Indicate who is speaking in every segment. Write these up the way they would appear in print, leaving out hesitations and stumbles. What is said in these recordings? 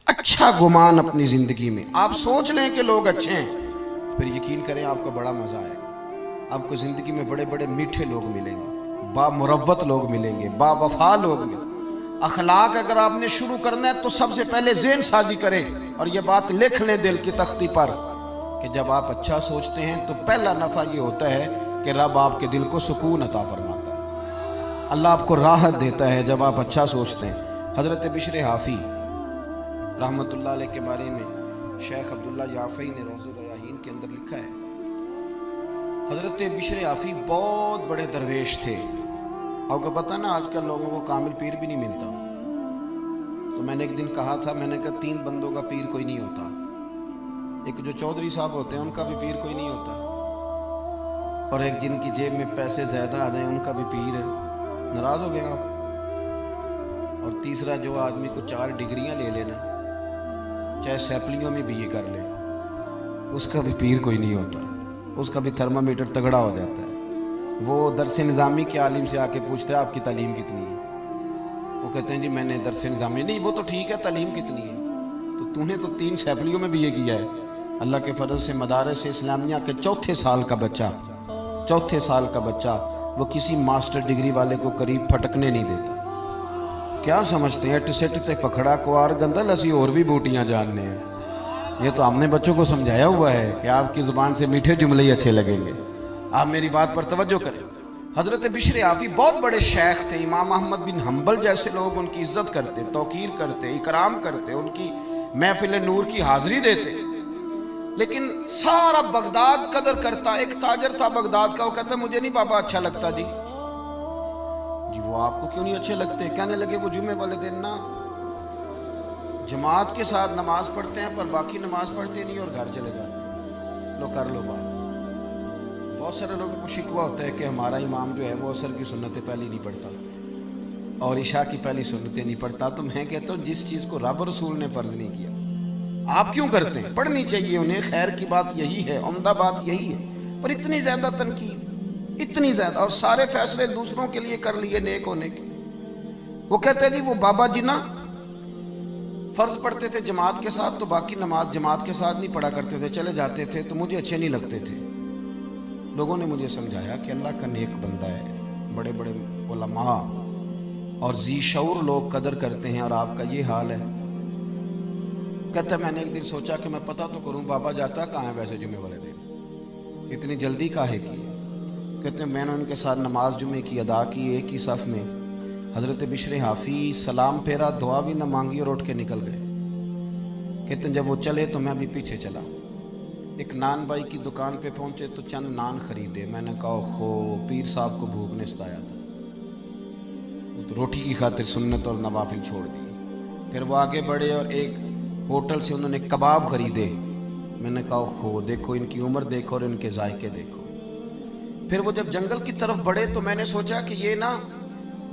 Speaker 1: اچھا گمان اپنی زندگی میں آپ سوچ لیں کہ لوگ اچھے ہیں، پھر یقین کریں آپ کو بڑا مزہ آئے گا۔ آپ کو زندگی میں بڑے بڑے میٹھے لوگ ملیں گے، با مروت لوگ ملیں گے، با وفا لوگ ملیں گے۔ اخلاق اگر آپ نے شروع کرنا ہے تو سب سے پہلے ذہن سازی کریں، اور یہ بات لکھ لیں دل کی تختی پر کہ جب آپ اچھا سوچتے ہیں تو پہلا نفع یہ ہوتا ہے کہ رب آپ کے دل کو سکون عطا فرماتا ہے، اللہ آپ کو راحت دیتا ہے جب آپ اچھا سوچتے ہیں۔ حضرت بشر حافی رحمت اللہ علیہ کے بارے میں شیخ عبداللہ یافعی نے روض الریاحین کے اندر لکھا ہے، حضرت بشر حافی بہت بڑے درویش تھے۔ آپ کو پتہ نا آج کل لوگوں کو کامل پیر بھی نہیں ملتا، تو میں نے ایک دن کہا تھا، میں نے کہا 3 بندوں کا پیر کوئی نہیں ہوتا، ایک جو چودھری صاحب ہوتے ہیں ان کا بھی پیر کوئی نہیں ہوتا، اور ایک جن کی جیب میں پیسے زیادہ آ جائیں ان کا بھی پیر ہے۔ ناراض ہو گئے آپ؟ اور تیسرا جو آدمی کو 4 ڈگریاں لے لینا، چاہے سیپلیوں میں بھی یہ کر لے، اس کا بھی پیر کوئی نہیں ہوتا، اس کا بھی تھرمامیٹر تگڑا ہو جاتا ہے۔ وہ درس نظامی کے عالم سے آ کے پوچھتا ہے آپ کی تعلیم کتنی ہے، وہ کہتے ہیں جی میں نے درس نظامی، نہیں وہ تو ٹھیک ہے تعلیم کتنی ہے، تو نے تو 3 سیپلیوں میں بھی یہ کیا ہے۔ اللہ کے فضل سے مدارس اسلامیہ کے چوتھے سال کا بچہ وہ کسی ماسٹر ڈگری والے کو قریب پھٹکنے نہیں دیتا۔ کیا سمجھتے ہیں ٹسٹ تے پکھڑا کوار گندل اسی اور بھی بوٹیاں جاننے ہیں؟ یہ تو ہم نے بچوں کو سمجھایا ہوا ہے کہ آپ کی زبان سے میٹھے جملے ہی اچھے لگیں گے۔ آپ میری بات پر توجہ کریں۔ حضرت بشر حافی بہت بڑے شیخ تھے، امام احمد بن حنبل جیسے لوگ ان کی عزت کرتے، توقیر کرتے، اکرام کرتے، ان کی محفل نور کی حاضری دیتے، لیکن سارا بغداد قدر کرتا۔ ایک تاجر تھا بغداد کا، وہ کہتا مجھے نہیں بابا اچھا لگتا جی وہ آپ کو کیوں نہیں اچھے لگتے؟ کہنے لگے وہ جمعے والے دن نا جماعت کے ساتھ نماز پڑھتے ہیں پر باقی نماز پڑھتے نہیں اور گھر چلے جاتے ہیں، لو کر لو بات۔ بہت سارے لوگوں کو شکوہ ہوتا ہے کہ ہمارا امام جو ہے وہ عصر کی سنتیں پہلی نہیں پڑھتا اور عشاء کی پہلی سنتیں نہیں پڑھتا۔ تو میں کہتا ہوں جس چیز کو رب رسول نے فرض نہیں کیا آپ کیوں کرتے ہیں؟ پڑھنی چاہیے انہیں، خیر کی بات یہی ہے، عمدہ بات یہی ہے، پر اتنی زیادہ تنقید، اتنی زیادہ، اور سارے فیصلے دوسروں کے لیے کر لیے نیک ہونے کے۔ وہ کہتے ہیں جی وہ بابا جی نا فرض پڑھتے تھے جماعت کے ساتھ تو باقی نماز جماعت کے ساتھ نہیں پڑھا کرتے تھے، چلے جاتے تھے تو مجھے اچھے نہیں لگتے تھے۔ لوگوں نے مجھے سمجھایا کہ اللہ کا نیک بندہ ہے، بڑے بڑے علماء اور ذی شعور لوگ قدر کرتے ہیں، اور آپ کا یہ حال ہے۔ کہتا ہے میں نے ایک دن سوچا کہ میں پتہ تو کروں بابا جاتا کہاں ہے ویسے جمعے والے دن، اتنی جلدی کاہے کی؟ کہتے ہیں میں نے ان کے ساتھ نماز جمعے کی ادا کی ایک ہی صف میں۔ حضرت بشر حافی سلام پھیرا، دعا بھی نہ مانگی اور اٹھ کے نکل گئے۔ کہتے ہیں جب وہ چلے تو میں بھی پیچھے چلا، ایک نان بائی کی دکان پہ پہنچے تو چند نان خریدے۔ میں نے کہا خو پیر صاحب کو بھوک نے ستایا تھا، وہ تو روٹی کی خاطر سنت اور نوافل چھوڑ دی۔ پھر وہ آگے بڑھے اور ایک ہوٹل سے انہوں نے کباب خریدے۔ میں نے کہا خو دیکھو ان کی عمر دیکھو اور ان کے ذائقے دیکھو۔ پھر وہ جب جنگل کی طرف بڑھے تو میں نے سوچا کہ یہ نا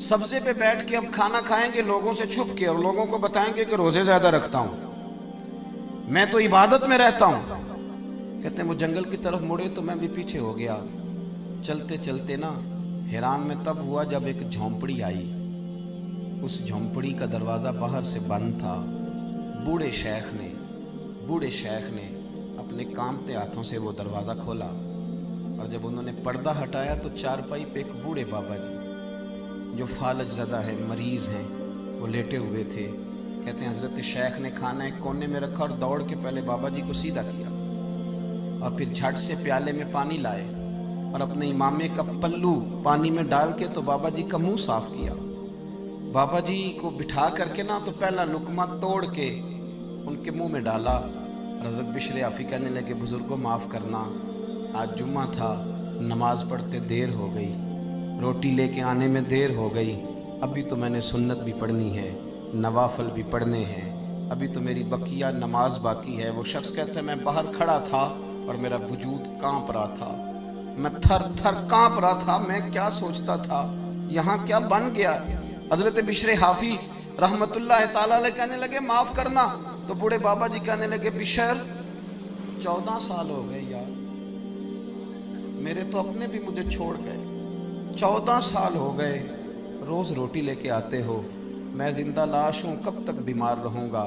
Speaker 1: سبزے پہ بیٹھ کے اب کھانا کھائیں گے لوگوں سے چھپ کے، اور لوگوں کو بتائیں گے کہ روزے زیادہ رکھتا ہوں، میں تو عبادت میں رہتا ہوں۔ کہتے ہیں وہ جنگل کی طرف مڑے تو میں بھی پیچھے ہو گیا۔ چلتے چلتے نا حیران میں تب ہوا جب ایک جھونپڑی آئی، اس جھونپڑی کا دروازہ باہر سے بند تھا۔ بوڑھے شیخ نے اپنے کانپتے ہاتھوں سے وہ دروازہ کھولا، اور جب انہوں نے پردہ ہٹایا تو چارپائی پہ ایک بوڑھے بابا جی جو فالج زدہ ہے، مریض ہیں، وہ لیٹے ہوئے تھے۔ کہتے ہیں حضرت شیخ نے کھانا ایک کونے میں رکھا اور دوڑ کے پہلے بابا جی کو سیدھا کیا، اور پھر جھٹ سے پیالے میں پانی لائے اور اپنے امامے کا پلو پانی میں ڈال کے تو بابا جی کا منہ صاف کیا۔ بابا جی کو بٹھا کر کے نا تو پہلا لقمہ توڑ کے ان کے منہ میں ڈالا، اور حضرت بشر حافی کہنے لگے بزرگوں معاف کرنا، آج جمعہ تھا، نماز پڑھتے دیر ہو گئی، روٹی لے کے آنے میں دیر ہو گئی، ابھی تو میں نے سنت بھی پڑھنی ہے، نوافل بھی پڑھنے ہیں، ابھی تو میری بقیہ نماز باقی ہے۔ وہ شخص کہتا ہے میں باہر کھڑا تھا اور میرا وجود کانپ رہا تھا، میں تھر تھر کانپ رہا تھا، میں کیا سوچتا تھا، یہاں کیا بن گیا۔ حضرت بشر حافی رحمت اللہ تعالیٰ علیہ کہنے لگے معاف کرنا، تو بوڑھے بابا جی کہنے لگے بشر 14 سال ہو گئے یار، میرے تو اپنے بھی مجھے چھوڑ گئے، 14 سال ہو گئے، روز روٹی لے کے آتے ہو، میں زندہ لاش ہوں، کب تک بیمار رہوں گا،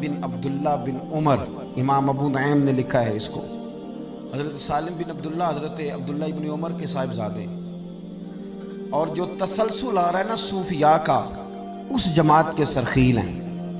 Speaker 1: بن عبداللہ بن عمر، امام ابو نعیم نے لکھا ہے اس کو، حضرت سالم بن عبداللہ حضرت عبداللہ بن عمر کے صاحبزادے، اور جو تسلسل آ رہا ہے نا صوفیاء کا، اس جماعت کے سرخیل ہیں،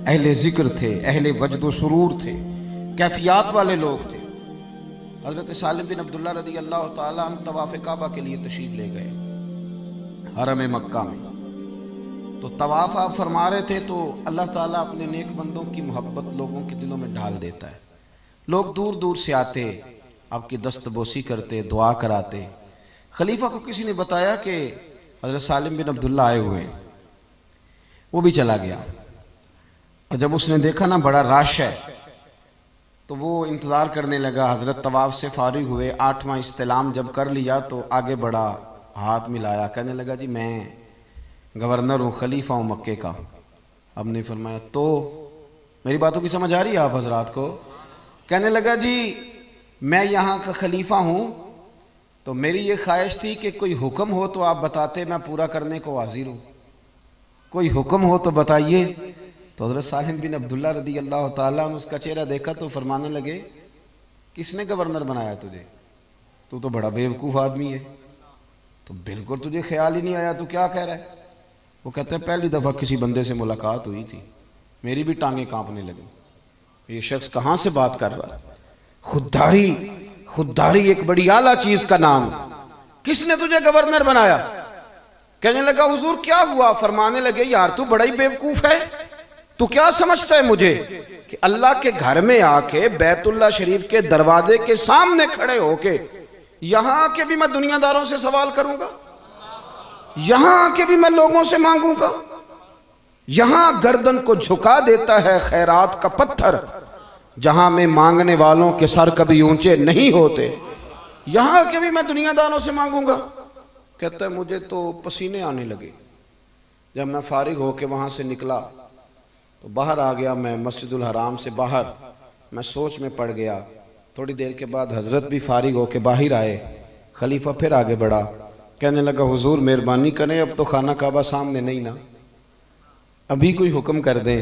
Speaker 1: اہل ذکر تھے، اہل وجد و سرور تھے، کیفیات والے لوگ تھے۔ حضرت سالم بن عبداللہ رضی اللہ تعالیٰ عنہ طواف کعبہ کے لیے تشریف لے گئے حرم مکہ میں، تو طواف آپ فرما رہے تھے تو اللہ تعالیٰ اپنے نیک بندوں کی محبت لوگوں کے دلوں میں ڈال دیتا ہے، لوگ دور دور سے آتے، آپ کی دست بوسی کرتے، دعا کراتے۔ خلیفہ کو کسی نے بتایا کہ حضرت سالم بن عبداللہ آئے ہوئے ہیں، وہ بھی چلا گیا، اور جب اس نے دیکھا نا بڑا رش ہے تو وہ انتظار کرنے لگا۔ حضرت طواف سے فارغ ہوئے، 8واں استلام جب کر لیا تو آگے بڑھا، ہاتھ ملایا، کہنے لگا جی میں گورنر ہوں، خلیفہ ہوں مکے کا۔ اب نے فرمایا تو میری باتوں کی سمجھ آ رہی ہے آپ حضرات کو؟ کہنے لگا جی میں یہاں کا خلیفہ ہوں، تو میری یہ خواہش تھی کہ کوئی حکم ہو تو آپ بتاتے، میں پورا کرنے کو حاضر ہوں، کوئی حکم ہو تو بتائیے۔ تو حضرت سالم بن عبداللہ رضی اللہ تعالیٰ عنہ اس کا چہرہ دیکھا تو فرمانے لگے کس نے گورنر بنایا تجھے؟ تو بڑا بیوقوف آدمی ہے، تو بالکل تجھے خیال ہی نہیں آیا، تو کیا کہہ رہا ہے؟ وہ کہتے ہیں پہلی دفعہ کسی بندے سے ملاقات ہوئی تھی، میری بھی ٹانگیں کانپنے لگیں، یہ شخص کہاں سے بات کر رہا ہے؟ خودداری ایک بڑی اعلیٰ چیز کا نام، کس نے تجھے گورنر بنایا؟ کہنے لگا حضور کیا ہوا؟ فرمانے لگے یار تو بڑا ہی بیوقوف ہے، تو کیا سمجھتا ہے مجھے کہ اللہ کے گھر میں آ کے بیت اللہ شریف کے دروازے کے سامنے کھڑے ہو کے یہاں آ کے بھی میں دنیا داروں سے سوال کروں گا، یہاں آ کے بھی میں لوگوں سے مانگوں گا؟ یہاں گردن کو جھکا دیتا ہے خیرات کا پتھر، جہاں میں مانگنے والوں کے سر کبھی اونچے نہیں ہوتے، یہاں آ کے بھی میں دنیا داروں سے مانگوں گا؟ کہتا ہے مجھے تو پسینے آنے لگے، جب میں فارغ ہو کے وہاں سے نکلا تو باہر آ گیا، میں مسجد الحرام سے باہر، میں سوچ میں پڑ گیا۔ تھوڑی دیر کے بعد حضرت بھی فارغ ہو کے باہر آئے، خلیفہ پھر آگے بڑھا، کہنے لگا حضور مہربانی کریں، اب تو خانہ کعبہ سامنے نہیں نا، ابھی کوئی حکم کر دیں۔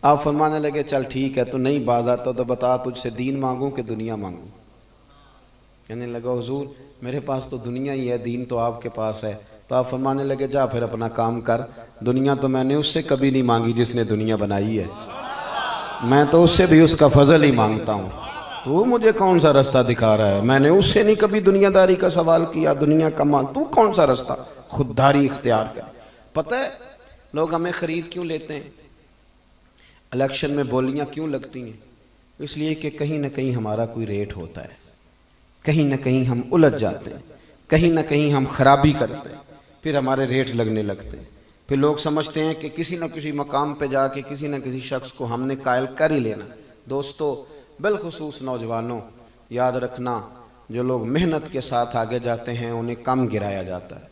Speaker 1: آپ فرمانے لگے چل ٹھیک ہے، تو نہیں باز آتا تو بتا تجھ سے دین مانگوں کہ دنیا مانگوں؟ کہنے لگا حضور میرے پاس تو دنیا ہی ہے، دین تو آپ کے پاس ہے۔ تو آپ فرمانے لگے جا پھر اپنا کام کر، دنیا تو میں نے اس سے کبھی نہیں مانگی جس نے دنیا بنائی ہے، میں تو اس سے بھی اس کا فضل ہی مانگتا ہوں، تو مجھے کون سا رستہ دکھا رہا ہے؟ میں نے اس سے نہیں کبھی دنیا داری کا سوال کیا، دنیا کا تو کون سا رستہ؟ خودداری اختیار کر۔ پتہ ہے لوگ ہمیں خرید کیوں لیتے ہیں؟ الیکشن میں بولیاں کیوں لگتی ہیں؟ اس لیے کہ کہیں نہ کہیں ہمارا کوئی ریٹ ہوتا ہے، کہیں نہ کہیں ہم الجھ جاتے ہیں، کہیں نہ کہیں ہم خرابی کرتے ہیں، پھر ہمارے ریٹ لگنے لگتے ہیں، پھر لوگ سمجھتے ہیں کہ کسی نہ کسی مقام پہ جا کے کسی نہ کسی شخص کو ہم نے قائل کر ہی لینا۔ دوستو بالخصوص نوجوانوں یاد رکھنا، جو لوگ محنت کے ساتھ آگے جاتے ہیں انہیں کم گرایا جاتا ہے۔